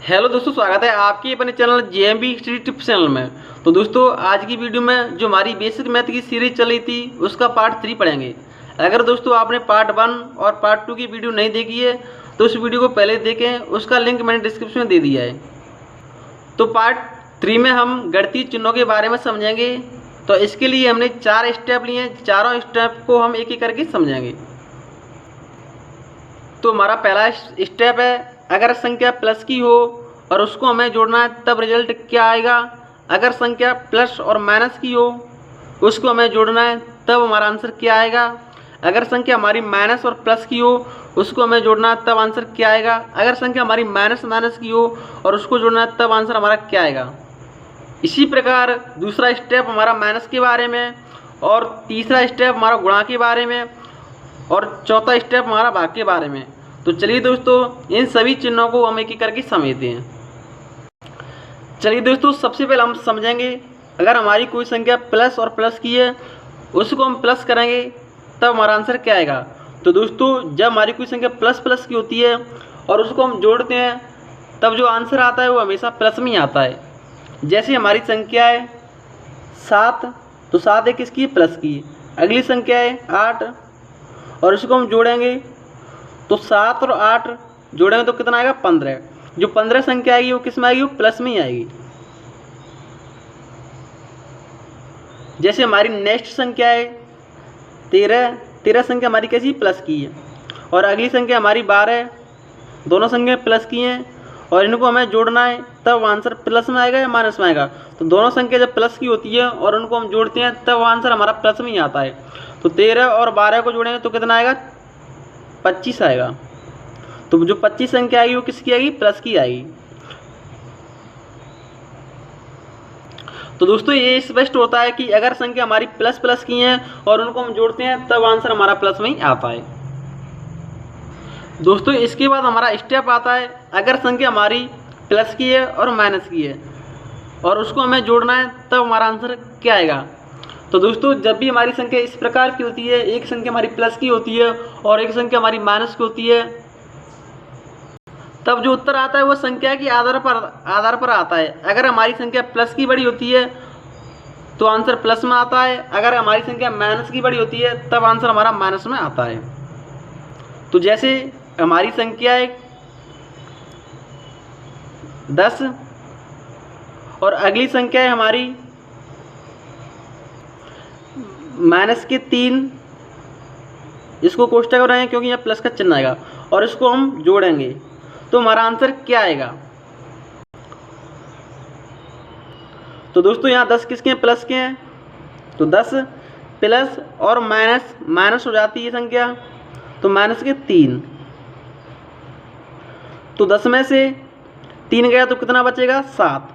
Hello दोस्तों, स्वागत है आपके अपने channel JMB history tips channel में। तो दोस्तों, आज की वीडियो में जो हमारी बेसिक मैथ की सीरीज चल रही थी उसका पार्ट 3 पढ़ेंगे। अगर दोस्तों आपने पार्ट 1 और पार्ट 2 की वीडियो नहीं देखी है तो उस वीडियो को पहले देखें, उसका लिंक मैंने डिस्क्रिप्शन में दे दिया है। तो पार्ट 3 में हम गणितीय चिन्हों के बारे में समझेंगे। तो इसके लिए हमने 4 स्टेप लिए हैं, चारों स्टेप को हम एक एक करके समझेंगे। तो हमारा पहला स्टेप है, अगर संख्या प्लस की हो और उसको हमें जोड़ना है तब रिजल्ट क्या आएगा। अगर संख्या प्लस और माइनस की हो उसको हमें जोड़ना है तब हमारा आंसर क्या आएगा। अगर संख्या हमारी माइनस और प्लस की हो उसको हमें जोड़ना है तब आंसर क्या आएगा। अगर संख्या हमारी माइनस माइनस की हो और उसको जोड़ना है तब आंसर हमारा क्या आएगा। इसी प्रकार दूसरा स्टेप हमारा माइनस के बारे में, और तीसरा स्टेप हमारा गुणा के बारे में, और चौथा स्टेप हमारा भाग के बारे में। तो चलिए दोस्तों, इन सभी चिन्हों को हम एक एक करके समझते हैं। चलिए दोस्तों, सबसे पहले हम समझेंगे, अगर हमारी कोई संख्या प्लस और प्लस की है उसको हम प्लस करेंगे तब हमारा आंसर क्या आएगा। तो दोस्तों, जब हमारी कोई संख्या प्लस प्लस की होती है और उसको हम जोड़ते हैं तब जो आंसर आता है वो हमेशा प्लस में ही आता है। जैसे हमारी संख्या है 7, तो 7 एक किसकी, प्लस की। अगली संख्या है 8 और उसको हम जोड़ेंगे तो 7 और 8 जोड़ेंगे तो कितना आएगा, 15। जो 15 संख्या आएगी वो किस में आएगी, वो प्लस में ही आएगी। जैसे हमारी नेक्स्ट संख्या है 13 संख्या हमारी कैसी, प्लस की है। और अगली संख्या हमारी 12, दोनों संख्या प्लस की हैं और इनको हमें जोड़ना है तब आंसर प्लस में आएगा या माइनस में आएगा। तो दोनों संख्या जब प्लस की होती है और उनको हम जोड़ते हैं तब आंसर हमारा प्लस में ही आता है। तो 13 और 12 को जोड़ेंगे तो कितना आएगा, 25 आएगा। तो जो 25 संख्या आएगी वो किसकी आएगी, प्लस की आएगी। तो दोस्तों, ये स्पष्ट होता है कि अगर संख्या हमारी प्लस प्लस की हैं और उनको हम जोड़ते हैं तब आंसर हमारा प्लस में ही आता है। दोस्तों, इसके बाद हमारा स्टेप आता है, अगर संख्या हमारी प्लस की है और माइनस की है और उसको हमें जोड़ना है तब हमारा आंसर क्या आएगा। तो दोस्तों, जब भी हमारी संख्या इस प्रकार की होती है, एक संख्या हमारी प्लस की होती है और एक संख्या हमारी माइनस की होती है, तब जो उत्तर आता है वो संख्या के आधार पर आता है। अगर हमारी संख्या प्लस की बड़ी होती है तो आंसर प्लस में आता है। अगर हमारी संख्या माइनस की बड़ी होती है तब आंसर हमारा माइनस में आता है। तो जैसे हमारी संख्या है 10 और अगली संख्या है हमारी माइनस के 3, इसको कोष्टक में रहेंगे क्योंकि यहाँ प्लस का चिन्ह आएगा, और इसको हम जोड़ेंगे तो हमारा आंसर क्या आएगा। तो दोस्तों, यहाँ 10 किसके हैं, प्लस के हैं। तो 10 प्लस और माइनस, माइनस हो जाती है संख्या, तो माइनस के 3। तो 10 में से 3 गया तो कितना बचेगा, 7।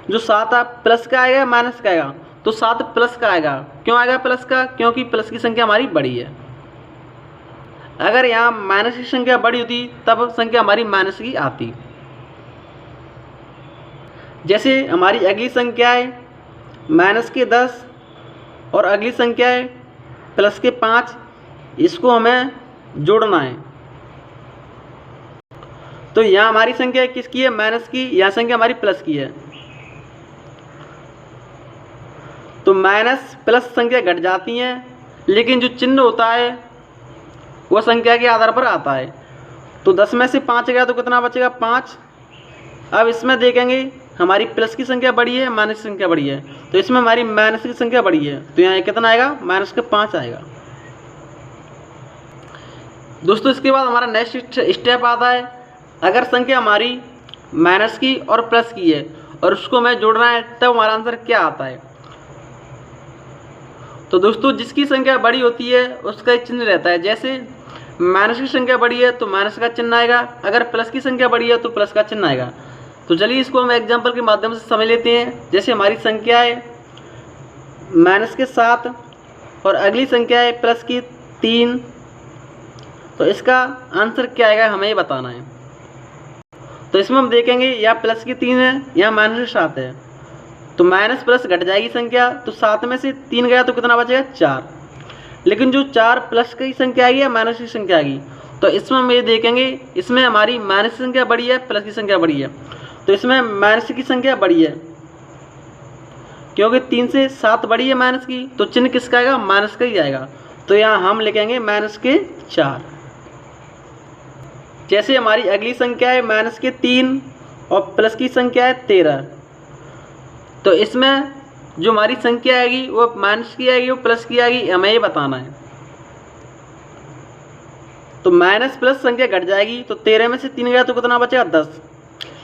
जो 7 प्लस का आएगा माइनस का आएगा, तो 7 प्लस का आएगा। क्यों आएगा प्लस का, क्योंकि प्लस की संख्या हमारी बड़ी है। अगर यहाँ माइनस की संख्या बड़ी होती तब संख्या हमारी माइनस की आती। जैसे हमारी अगली संख्या है माइनस के 10 और अगली संख्या है प्लस के 5, इसको हमें जोड़ना है। तो यहाँ हमारी संख्या किसकी है, माइनस की, यहाँ संख्या हमारी प्लस की है। तो माइनस प्लस संख्या घट जाती हैं, लेकिन जो चिन्ह होता है वह संख्या के आधार पर आता है। तो 10 में से 5 गया तो कितना बचेगा, 5। अब इसमें देखेंगे हमारी प्लस की संख्या बड़ी है, माइनस की संख्या बड़ी है, तो इसमें हमारी माइनस की संख्या बड़ी है, तो यहाँ कितना आएगा, माइनस के 5 आएगा। दोस्तों, इसके बाद हमारा नेक्स्ट स्टेप आता है, अगर संख्या हमारी माइनस की और प्लस की है और उसको हमें जोड़ना है तब हमारा आंसर क्या आता है। तो दोस्तों, जिसकी संख्या बड़ी होती है उसका एक चिन्ह रहता है। जैसे माइनस की संख्या बड़ी है तो माइनस का चिन्ह आएगा, अगर प्लस की संख्या बड़ी है तो प्लस का चिन्ह आएगा। तो चलिए इसको हम एग्जांपल के माध्यम से समझ लेते हैं। जैसे हमारी संख्या है माइनस के 7 और अगली संख्या है प्लस की 3, तो इसका आंसर क्या आएगा हमें ये बताना है। तो इसमें हम देखेंगे यहाँ प्लस की 3 है, यहाँ माइनस के 7 है, तो माइनस प्लस घट जाएगी संख्या, तो 7 में से 3 गया तो कितना बचेगा, 4। लेकिन जो 4 प्लस की संख्या आएगी या माइनस की संख्या आएगी, तो इसमें हम ये देखेंगे, इसमें हमारी माइनस की संख्या बड़ी है, प्लस की संख्या बड़ी है। तो इसमें माइनस की संख्या बड़ी है, क्योंकि 3 से 7 बड़ी है माइनस की, तो चिन्ह किसका आएगा? माइनस का ही आएगा। तो यहाँ हम लिखेंगे माइनस के 4। जैसे हमारी अगली संख्या है माइनस के 3 और प्लस की संख्या है 13। तो इसमें जो हमारी संख्या आएगी वो माइनस की आएगी, वो प्लस की आएगी, हमें ये बताना है। तो माइनस प्लस संख्या घट जाएगी, तो 13 में से 3 गया तो कितना बचेगा? 10।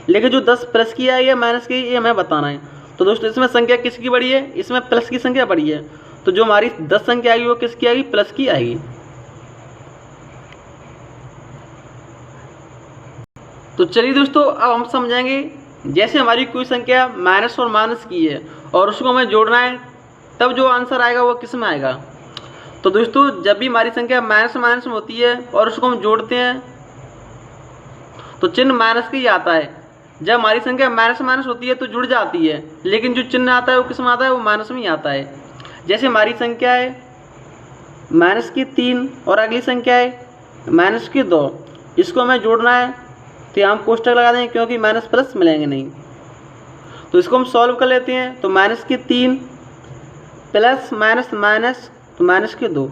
लेकिन जो 10 प्लस की आई है माइनस की, ये हमें बताना है। तो दोस्तों इसमें संख्या किसकी बड़ी है? इसमें प्लस की संख्या बड़ी है। तो जो हमारी 10 संख्या आएगी वो किसकी आएगी? प्लस की आएगी। तो चलिए दोस्तों अब हम समझेंगे, जैसे हमारी कोई संख्या माइनस और माइनस की है और उसको हमें जोड़ना है, तब जो आंसर आएगा वो किस में आएगा। तो दोस्तों जब भी हमारी संख्या माइनस माइनस में होती है और उसको हम जोड़ते हैं तो चिन्ह माइनस का ही आता है। जब हमारी संख्या माइनस माइनस होती है तो जुड़ जाती है, लेकिन जो चिन्ह आता है वो किस में आता है? वो माइनस में ही आता है। जैसे हमारी संख्या है माइनस की 3 और अगली संख्या है माइनस की 2, इसको हमें जोड़ना है तो यहाँ हम कोष्टक लगा देंगे, क्योंकि माइनस प्लस मिलेंगे नहीं। तो इसको हम सॉल्व कर लेते हैं। तो माइनस की 3 प्लस माइनस माइनस, तो माइनस के 2।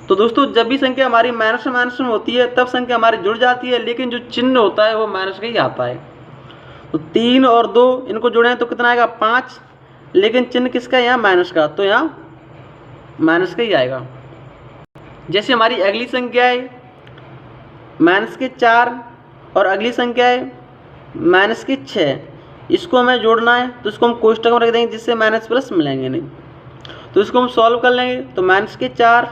तो दोस्तों जब भी संख्या हमारी माइनस माइनस में होती है तब संख्या हमारी जुड़ जाती है, लेकिन जो चिन्ह होता है वो माइनस का ही आता है। तो 3 और 2 इनको जोड़ें तो कितना आएगा? 5, लेकिन चिन्ह किसका है? यहाँ माइनस का, तो यहाँ माइनस का ही आएगा। जैसे हमारी अगली संख्या है माइनस के 4 और अगली संख्या है माइनस के 6, इसको हमें जोड़ना है तो इसको हम कोष्टक में रख देंगे, जिससे माइनस प्लस मिलेंगे नहीं। तो इसको हम सॉल्व कर लेंगे। तो माइनस के 4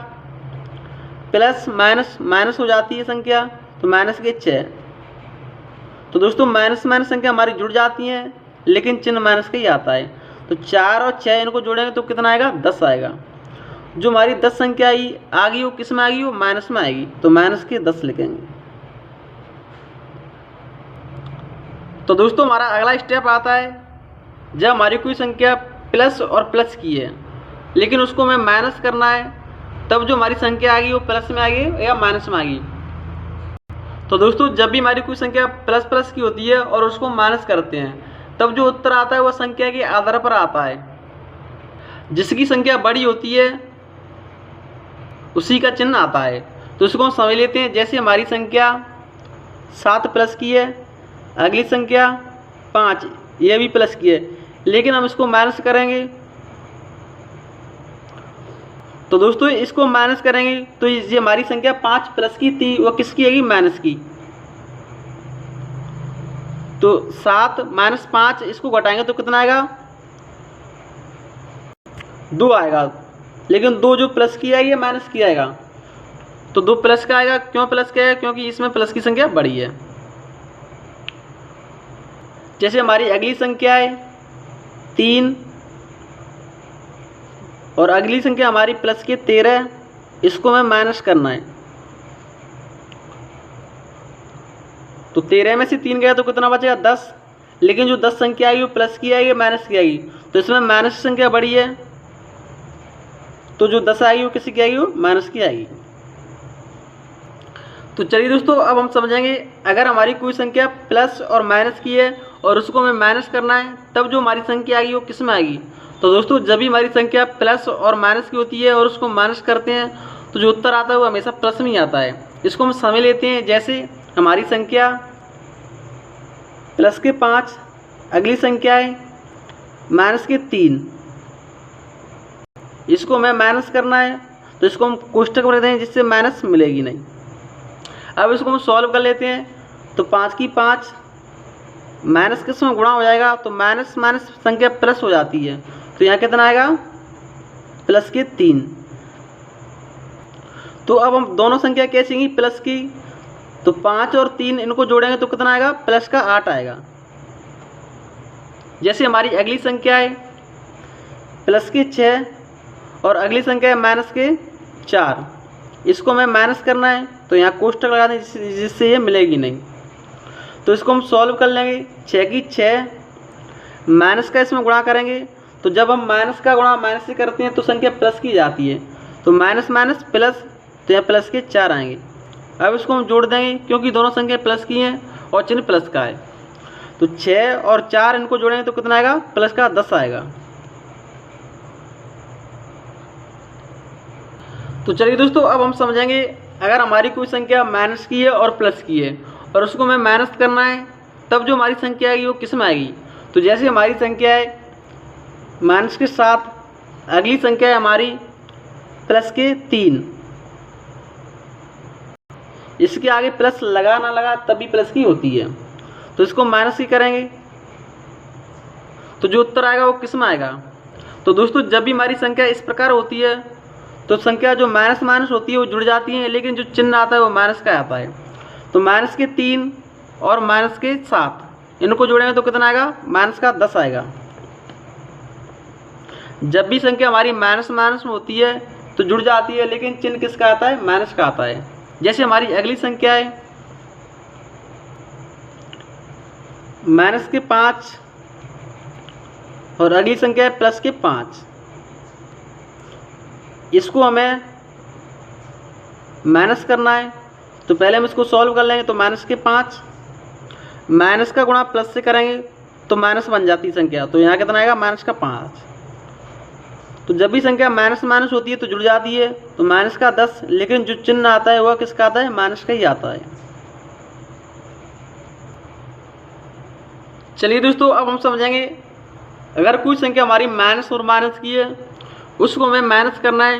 प्लस माइनस माइनस हो जाती है संख्या, तो माइनस के 6। तो दोस्तों माइनस माइनस संख्या हमारी जुड़ जाती हैं, लेकिन चिन्ह माइनस का ही आता है। तो 4 और 6 इनको जोड़ेंगे तो कितना आएगा? 10 आएगा। जो हमारी 10 संख्या आ गई वो किस में आएगी? वो माइनस में आएगी, तो माइनस के 10 लिखेंगे। तो दोस्तों हमारा अगला स्टेप आता है, जब हमारी कोई संख्या प्लस और प्लस की है लेकिन उसको हमें माइनस करना है, तब जो हमारी संख्या आ गई वो प्लस में आ गई या माइनस में आ गई। तो दोस्तों जब भी हमारी कोई संख्या प्लस प्लस की होती है और उसको माइनस करते हैं, तब जो उत्तर आता है वह संख्या के आधार पर आता है। जिसकी संख्या बड़ी होती है उसी का चिन्ह आता है। तो इसको हम समझ लेते हैं। जैसे हमारी संख्या 7 प्लस की है, अगली संख्या 5, ये भी प्लस की है, लेकिन हम इसको माइनस करेंगे। तो दोस्तों इसको माइनस करेंगे तो ये हमारी संख्या 5 प्लस की थी, वो किसकी आएगी? माइनस की। तो 7 माइनस 5 इसको घटाएंगे तो कितना आएगा? 2 आएगा, लेकिन 2 जो प्लस की आएगी माइनस की आएगा। तो 2 प्लस का आएगा। क्यों प्लस का आएगा? क्योंकि इसमें प्लस की संख्या बड़ी है। जैसे हमारी अगली संख्या है 3 और अगली संख्या हमारी प्लस के 13, इसको हमें माइनस करना है। तो 13 में से 3 गया तो कितना बचेगा? 10, लेकिन जो 10 संख्या आएगी वो प्लस की आएगी माइनस की आएगी। तो इसमें माइनस की संख्या बड़ी है, तो जो 10 आएगी वो किसी की आएगी? वो माइनस की आएगी। तो चलिए दोस्तों अब हम समझेंगे, अगर हमारी कोई संख्या प्लस और माइनस की है और उसको हमें माइनस करना है, तब जो हमारी संख्या आएगी वो किस में आएगी। तो दोस्तों जब भी हमारी संख्या प्लस और माइनस की होती है और उसको माइनस करते हैं तो जो उत्तर आता है वो हमेशा प्लस में ही आता है। इसको हम समझ लेते हैं। जैसे हमारी संख्या प्लस के 5, अगली संख्या है माइनस के 3, इसको हमें माइनस करना है तो इसको हम कोष्टक में रख देंगे, जिससे माइनस मिलेगी नहीं। अब इसको हम सॉल्व कर लेते हैं। तो 5 की 5 माइनस किस में गुणा हो जाएगा, तो माइनस माइनस संख्या प्लस हो जाती है, तो यहाँ कितना आएगा? प्लस के 3। तो अब हम दोनों संख्या कैसे होंगी? प्लस की। तो 5 और 3 इनको जोड़ेंगे तो कितना आएगा? प्लस का 8 आएगा। जैसे हमारी अगली संख्या है प्लस के 6 और अगली संख्या है माइनस के 4, इसको हमें माइनस करना है तो यहाँ कोष्टक लगा दें, जिससे ये मिलेगी नहीं। तो इसको हम सॉल्व कर लेंगे। 6 की 6 माइनस का इसमें गुणा करेंगे, तो जब हम माइनस का गुणा माइनस से करते हैं तो संख्या प्लस की जाती है। तो माइनस माइनस प्लस, तो यहाँ प्लस के 4 आएंगे। अब इसको हम जोड़ देंगे क्योंकि दोनों संख्या प्लस की हैं और चिन्ह प्लस का है। तो 6 और 4 इनको जोड़ेंगे तो कितना आएगा, प्लस का 10 आएगा। तो चलिए दोस्तों, अब हम समझेंगे अगर हमारी कोई संख्या माइनस की है और प्लस की है और उसको हमें माइनस करना है, तब जो हमारी संख्या आएगी वो किस में आएगी। तो जैसे हमारी संख्या है माइनस के 7, अगली संख्या है हमारी प्लस के 3, इसके आगे प्लस लगा ना लगा तभी प्लस की होती है, तो इसको माइनस की करेंगे तो जो उत्तर आएगा वो किस में आएगा। तो दोस्तों, जब भी हमारी संख्या इस प्रकार होती है तो संख्या जो माइनस माइनस होती है वो जुड़ जाती है, लेकिन जो चिन्ह आता है वो माइनस का आता है। तो माइनस के 3 और माइनस के 7 इनको जोड़ेंगे तो कितना आएगा, माइनस का 10 आएगा। जब भी संख्या हमारी माइनस माइनस में होती है तो जुड़ जाती है, लेकिन चिन्ह किसका आता है, माइनस का आता है। जैसे हमारी अगली संख्या है माइनस के 5 और अगली संख्या है प्लस के 5, इसको हमें माइनस करना है तो पहले हम इसको सॉल्व कर लेंगे। तो माइनस के 5 माइनस का गुणा प्लस से करेंगे तो माइनस बन जाती है संख्या, तो यहाँ कितना आएगा, माइनस का 5। तो जब भी संख्या माइनस माइनस होती है तो जुड़ जाती है, तो माइनस का 10, लेकिन जो चिन्ह आता है वह किसका आता है, माइनस का ही आता है। चलिए दोस्तों, अब हम समझेंगे अगर कोई संख्या हमारी माइनस और माइनस की है उसको हमें माइनस करना है,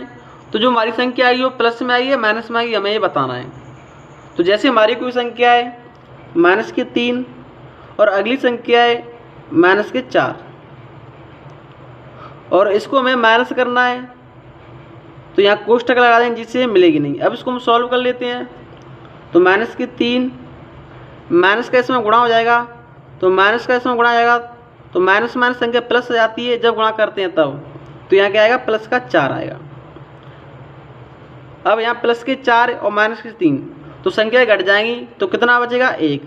तो जो हमारी संख्या आएगी वो प्लस में आएगी या माइनस में आएगी, हमें ये बताना है। तो जैसे हमारी कोई संख्या है माइनस के 3 और अगली संख्या है माइनस के 4 और इसको हमें माइनस करना है, तो यहाँ कोष्टक लगा देंगे जिससे मिलेगी नहीं। अब इसको हम सॉल्व कर लेते हैं। तो माइनस के 3 माइनस का इसमें गुणा हो जाएगा, तो माइनस का इसमें गुणा हो जाएगा तो माइनस माइनस संख्या प्लस हो जाती है जब गुणा करते हैं तब, तो यहाँ क्या आएगा, प्लस का 4 आएगा। अब यहाँ प्लस के 4 और माइनस के 3 तो संख्या घट जाएंगी, तो कितना बचेगा, 1।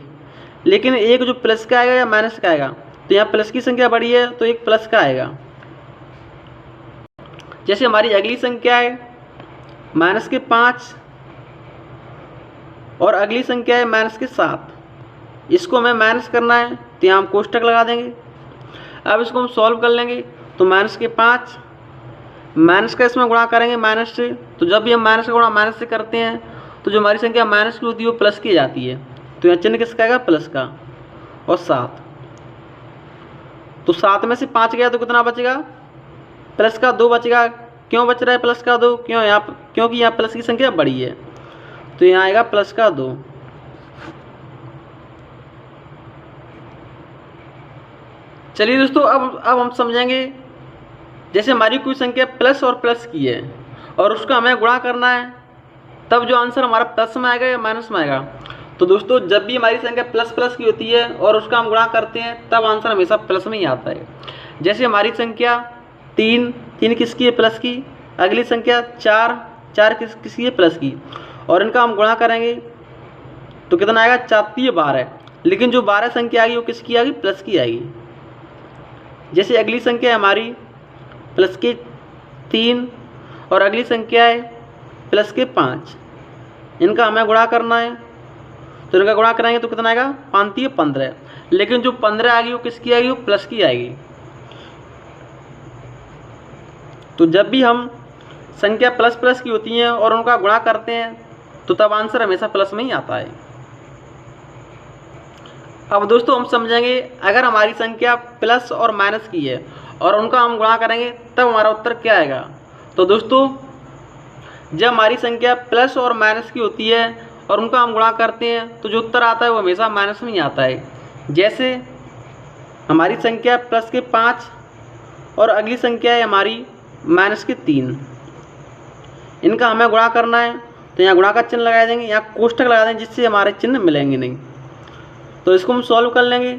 लेकिन एक जो प्लस का आएगा या माइनस का आएगा, तो यहाँ प्लस की संख्या बड़ी है तो एक प्लस का आएगा। जैसे हमारी अगली संख्या है माइनस के 5 और अगली संख्या है माइनस के 7, इसको हमें माइनस करना है तो यहाँ हम कोष्टक लगा देंगे। अब इसको हम सॉल्व कर लेंगे। तो माइनस के 5 माइनस का इसमें गुणा करेंगे माइनस से, तो जब भी हम माइनस का गुणा माइनस से करते हैं तो जो हमारी संख्या माइनस की होती है वो प्लस की जाती है, तो यहाँ चिन्ह किसका आएगा, प्लस का। और 7, तो 7 में से 5 गया तो कितना बचेगा, प्लस का 2 बचेगा। क्यों बच रहा है प्लस का 2, क्योंकि यहाँ प्लस की संख्या बड़ी है, तो यहाँ आएगा प्लस का 2। चलिए दोस्तों, अब हम समझेंगे जैसे हमारी कोई संख्या प्लस और प्लस की है और उसका हमें गुणा करना है, तब जो आंसर हमारा प्लस में आएगा या माइनस में आएगा। तो दोस्तों, जब भी हमारी संख्या प्लस प्लस की होती है और उसका हम गुणा करते हैं तब आंसर हमेशा प्लस में ही आता है। जैसे हमारी संख्या 3 किसकी है, प्लस की। अगली संख्या 4 किसकी है, प्लस की। और इनका हम गुणा करेंगे तो कितना आएगा, 4 12। लेकिन जो 12 संख्या आएगी वो किसकी आएगी, प्लस की आएगी। जैसे अगली संख्या है हमारी प्लस के 3 और अगली संख्या है प्लस के 5, इनका हमें गुणा करना है, तो इनका गुणा कराएंगे तो कितना आएगा, 5 15। लेकिन जो 15 आएगी वो किसकी आएगी, वो प्लस की आएगी। तो जब भी हम संख्या प्लस प्लस की होती हैं और उनका गुणा करते हैं तो तब आंसर हमेशा प्लस में ही आता है। अब दोस्तों, हम समझेंगे अगर हमारी संख्या प्लस और माइनस की है और उनका हम गुणा करेंगे तब हमारा उत्तर क्या आएगा। तो दोस्तों, जब हमारी संख्या प्लस और माइनस की होती है और उनका हम गुणा करते हैं तो जो उत्तर आता है वो हमेशा माइनस में ही आता है। जैसे हमारी संख्या प्लस के 5 और अगली संख्या है हमारी माइनस के 3, इनका हमें गुणा करना है, तो यहाँ गुणा का चिन्ह लगा देंगे, यहाँ कोष्टक लगा देंगे जिससे हमारे चिन्ह मिलेंगे नहीं। तो इसको हम सॉल्व कर लेंगे।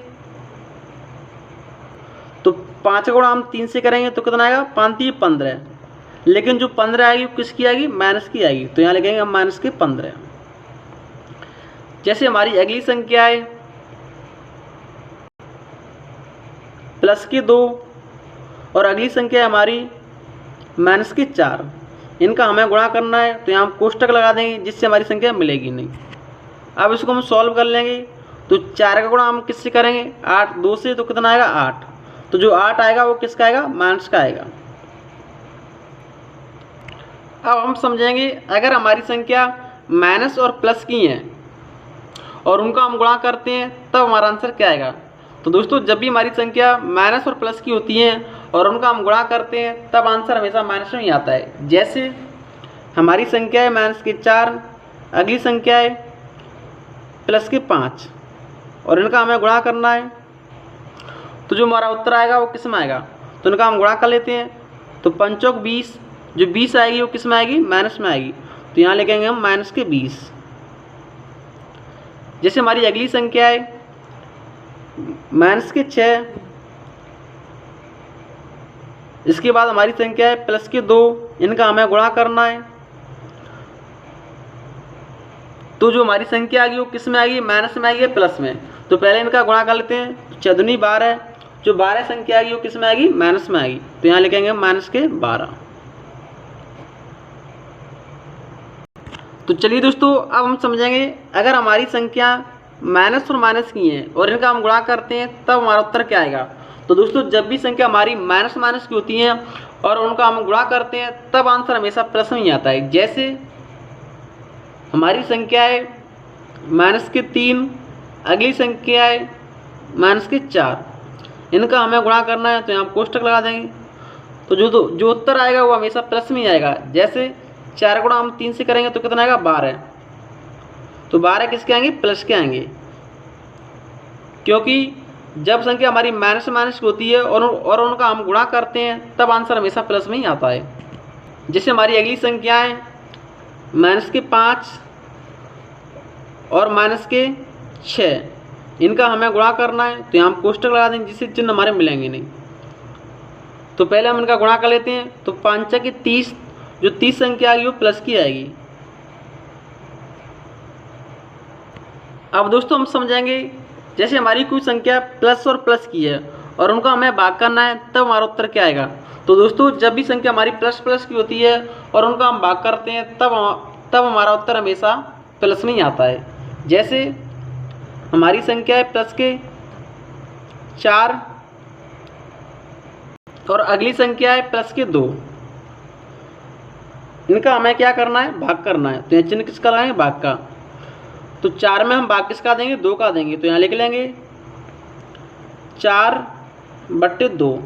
तो 5 का गुणा हम 3 से करेंगे तो कितना आएगा, 5 15। लेकिन जो 15 आएगी वो किसकी आएगी, माइनस की आएगी, तो यहाँ लिखेंगे हम माइनस के 15। जैसे हमारी अगली संख्या है प्लस के 2 और अगली संख्या है हमारी माइनस के 4, इनका हमें गुणा करना है, तो यहाँ हम कोष्टक लगा देंगे जिससे हमारी संख्या मिलेगी नहीं। अब इसको हम सॉल्व कर लेंगे। तो 4 का गुणा हम किससे करेंगे? 8, 2 से, तो कितना आएगा? 8। तो जो 8 आएगा वो किसका आएगा? माइनस का आएगा। अब हम समझेंगे अगर हमारी संख्या माइनस और प्लस की हैं और उनका हम गुणा करते हैं तब हमारा आंसर क्या आएगा। तो दोस्तों जब भी हमारी संख्या माइनस और प्लस की होती हैं और उनका हम गुणा करते हैं तब आंसर हमेशा माइनस में ही आता है। जैसे हमारी संख्या है माइनस के 4, अगली संख्या है प्लस के 5 और इनका हमें गुणा करना है, तो जो हमारा उत्तर आएगा वो किस में आएगा? तो इनका हम गुणा कर लेते हैं। तो 5 चौक 20, जो 20 आएगी वो किस में आएगी? माइनस में आएगी। तो यहाँ लिखेंगे हम माइनस के 20। जैसे हमारी अगली संख्या है माइनस के 6, इसके बाद हमारी संख्या है प्लस के 2, इनका हमें गुणा करना है, तो जो हमारी संख्या आएगी वो किस में आएगी? माइनस में आएगी, प्लस में। तो पहले इनका गुणा कर लेते हैं। 4 दूनी 12, जो 12 संख्या आएगी वो किस में आएगी? माइनस में आएगी। तो यहाँ लिखेंगे माइनस के 12। तो चलिए दोस्तों अब हम समझेंगे अगर हमारी संख्या माइनस और माइनस की हैं और इनका हम गुणा करते हैं तब हमारा उत्तर क्या आएगा। तो दोस्तों जब भी संख्या हमारी माइनस माइनस की होती हैं और उनका हम गुणा करते हैं तब आंसर हमेशा प्लस में ही आता है। जैसे हमारी संख्या है माइनस के 3, अगली संख्या है माइनस के 4, इनका हमें गुणा करना है, तो यहाँ कोष्टक लगा देंगे। तो जो उत्तर आएगा वो हमेशा प्लस में ही आएगा। जैसे 4 गुणा हम 3 से करेंगे तो कितना आएगा? 12। तो 12 किसके आएंगे? प्लस के आएंगे, क्योंकि जब संख्या हमारी माइनस माइनस की होती है और उनका हम गुणा करते हैं तब आंसर हमेशा प्लस में ही आता है। जैसे हमारी अगली संख्या है माइनस के 5 और माइनस के 6, इनका हमें गुणा करना है, तो यहाँ हम कोष्टक लगा देंगे जिससे चिन्ह हमारे मिलेंगे नहीं। तो पहले हम इनका गुणा कर लेते हैं। तो 5 के 30, जो 30 संख्या आएगी वो प्लस की आएगी। अब दोस्तों हम समझेंगे जैसे हमारी कोई संख्या प्लस और प्लस की है और उनका हमें भाग करना है तब हमारा उत्तर क्या आएगा। तो दोस्तों जब भी संख्या हमारी प्लस प्लस की होती है और उनका हम भाग करते हैं तब हमारा उत्तर हमेशा प्लस में ही आता है। जैसे हमारी संख्या है प्लस के 4 और अगली संख्या है प्लस के 2, इनका हमें क्या करना है? भाग करना है। तो यहाँ चिन्ह किसका लगाएंगे? भाग का। तो 4 में हम भाग किसका देंगे? 2 का देंगे। तो यहाँ लिख लेंगे 4/2।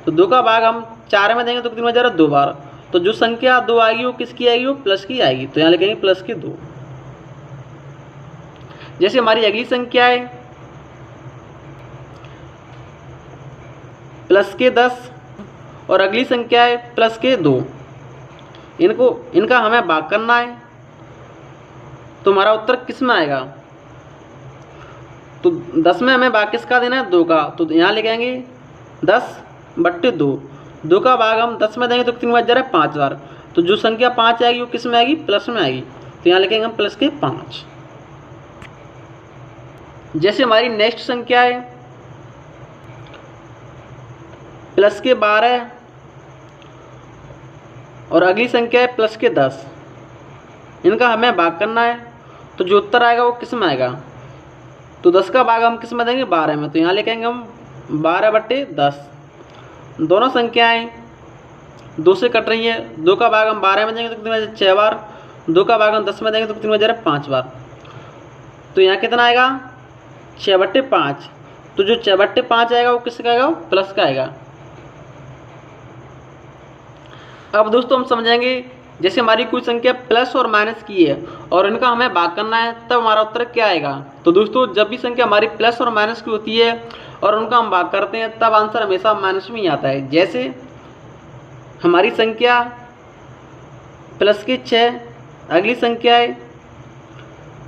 तो 2 का भाग हम 4 में देंगे तो कितनी बार? 2 बार। तो जो संख्या 2 आएगी वो किसकी आएगी? वो प्लस की आएगी। तो यहाँ लिखेंगे प्लस के 2। जैसे हमारी अगली संख्या है प्लस के 10 और अगली संख्या है प्लस के 2, इनका हमें भाग करना है, तो हमारा उत्तर किस में आएगा? तो 10 में हमें भाग किसका देना है? 2 का। तो यहाँ लिखेंगे 10/2। 2 का भाग हम 10 में देंगे तो कितनी बार? 5 बार। तो जो संख्या 5 आएगी वो किस में आएगी? प्लस में आएगी। तो यहाँ लिखेंगे हम प्लस के 5। जैसे हमारी नेक्स्ट संख्या है प्लस के 12 और अगली संख्या है प्लस के 10, इनका हमें भाग करना है, तो जो उत्तर आएगा वो किस में आएगा? तो 10 का भाग हम किस में देंगे? 12 में। तो यहाँ लिखेंगे हम 12/10। दोनों संख्याएं 2 से कट रही हैं। 2 का भाग हम 12 में देंगे तो कितनी बार? 6 बार। 2 का भाग हम 10 में देंगे तो कितनी बार? 5 बार। तो यहाँ कितना आएगा? 6/5। तो जो 6/5 आएगा वो किसका आएगा? प्लस का आएगा। अब दोस्तों हम समझेंगे जैसे हमारी कोई संख्या प्लस और माइनस की है और इनका हमें भाग करना है तब हमारा उत्तर क्या आएगा। तो दोस्तों जब भी संख्या हमारी प्लस और माइनस की होती है और उनका हम भाग करते हैं तब आंसर हमेशा माइनस में ही आता है। जैसे हमारी संख्या प्लस के 6, अगली संख्या है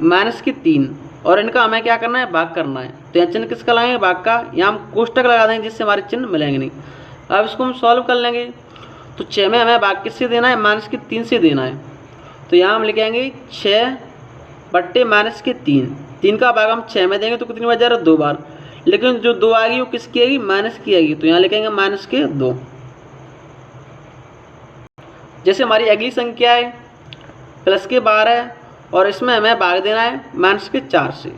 माइनस की 3 और इनका हमें क्या करना है? भाग करना है। तो यहाँ चिन्ह किसका लगाएंगे? भाग का। यहाँ हम कोष्टक लगा देंगे जिससे हमारे चिन्ह मिलेंगे नहीं। अब इसको हम सॉल्व कर लेंगे। तो 6 में हमें भाग किससे देना है? माइनस की 3 से देना है। तो यहाँ हम लिखेंगे 6/-3। 3 का भाग हम 6 में देंगे तो कितनी बार? 2 बार। लेकिन जो 2 आएगी वो किसकी आएगी? माइनस की आएगी। तो यहाँ लिखेंगे माइनस के 2। जैसे हमारी अगली संख्या है प्लस के 12 और इसमें हमें भाग देना है माइनस के 4 से।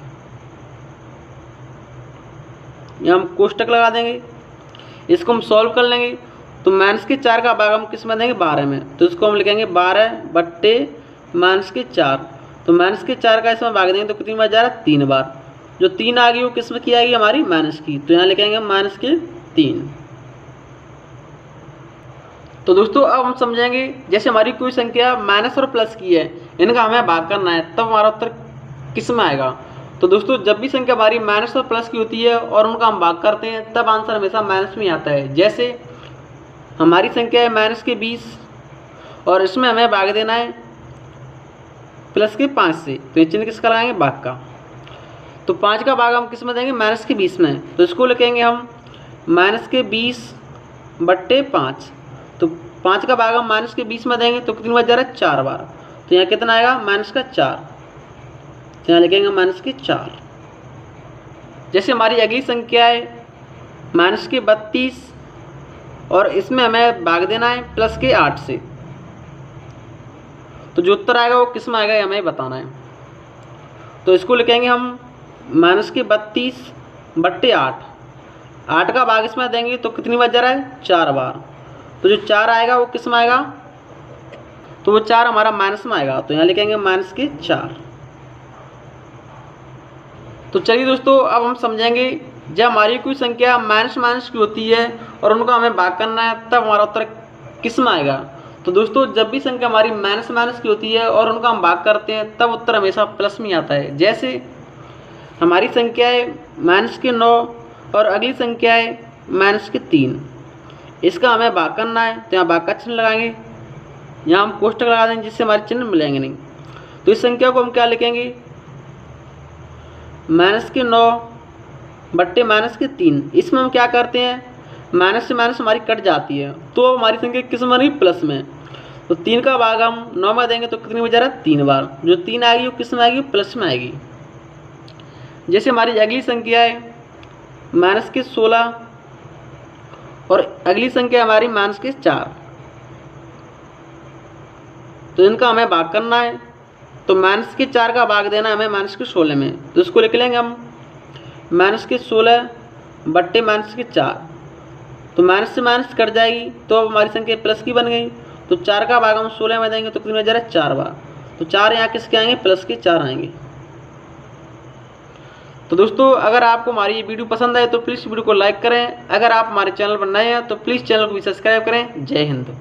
यहाँ हम कोष्टक लगा देंगे, इसको हम सॉल्व कर लेंगे। तो माइनस के 4 का भाग हम किस में देंगे 12 में, तो इसको हम लिखेंगे 12 बट्टे माइनस के 4। तो माइनस के 4 का इसमें भाग देंगे तो कितनी बार जा रहा है 3 बार। जो 3 आ गई वो किस में की आएगी हमारी माइनस की, तो यहाँ लिखेंगे माइनस के 3। तो दोस्तों अब हम समझेंगे जैसे हमारी कोई संख्या माइनस और प्लस की है, इनका हमें भाग करना है, तब हमारा उत्तर किस में आएगा। तो दोस्तों जब भी संख्या हमारी माइनस और प्लस की होती है और उनका हम भाग करते हैं तब आंसर हमेशा माइनस में आता है। जैसे हमारी संख्या है माइनस के 20 और इसमें हमें भाग देना है प्लस के 5 से, तो ये चिन्ह किसका लगाएंगे भाग का। तो 5 का भाग हम किस में देंगे माइनस के 20 में, तो इसको लिखेंगे हम माइनस के 20 बट्टे 5। तो 5 का भाग हम माइनस के 20 में देंगे तो कितनी बार जा रहा है 4 बार। तो यहाँ कितना आएगा माइनस का 4, तो यहाँ लिखेंगे माइनस के 4। जैसे हमारी अगली संख्या है माइनस के 32 और इसमें हमें भाग देना है प्लस के 8 से। तो जो उत्तर आएगा वो किस में आएगा ये हमें बताना है। तो इसको लिखेंगे हम माइनस के 32 बट्टे 8। 8 का भाग इसमें देंगे तो कितनी बार जा रहा है 4 बार। तो जो 4 आएगा वो किस में आएगा, तो वो 4 हमारा माइनस में आएगा, तो यहाँ लिखेंगे माइनस के 4। तो चलिए दोस्तों अब हम समझेंगे जब हमारी कोई संख्या माइनस माइनस की होती है और उनको हमें भाग करना है तब हमारा उत्तर किस में आएगा। तो दोस्तों जब भी संख्या हमारी माइनस माइनस की होती है और उनका हम भाग करते हैं तब उत्तर हमेशा प्लस में आता है। जैसे हमारी संख्या है माइनस के 9 और अगली संख्या है माइनस के 3, इसका हमें भाग करना है तो यहाँ भाग का चिन्ह लगाएंगे, यहाँ हम कोष्टक लगा देंगे जिससे हमारे चिन्ह मिलेंगे नहीं। तो इस संख्या को हम क्या लिखेंगे माइनस के 9 बट्टे माइनस के 3। इसमें हम क्या करते हैं माइनस से माइनस हमारी कट जाती है तो हमारी संख्या किस में बनेगी प्लस में। तो 3 का भाग हम 9 में देंगे तो कितनी बार जा रहा है 3 बार। जो 3 आएगी वो किस में आएगी प्लस में आएगी। जैसे हमारी अगली संख्या है माइनस के 16 और अगली संख्या हमारी माइनस के 4, तो इनका हमें भाग करना है। तो माइनस के 4 का भाग देना है हमें माइनस के 16 में, तो इसको लिख लेंगे हम माइनस के 16 बट्टे माइनस के 4। तो माइनस से माइनस कट जाएगी तो अब हमारी संख्या प्लस की बन गई। तो 4 का भाग हम 16 में देंगे तो कितनी बार जा रहा है 4 बार। तो 4 यहाँ किसके आएंगे प्लस के 4 आएंगे। तो दोस्तों अगर आपको हमारी ये वीडियो पसंद आए तो प्लीज़ वीडियो को लाइक करें। अगर आप हमारे चैनल पर नए हैं तो प्लीज़ चैनल को भी सब्सक्राइब करें। जय हिंद।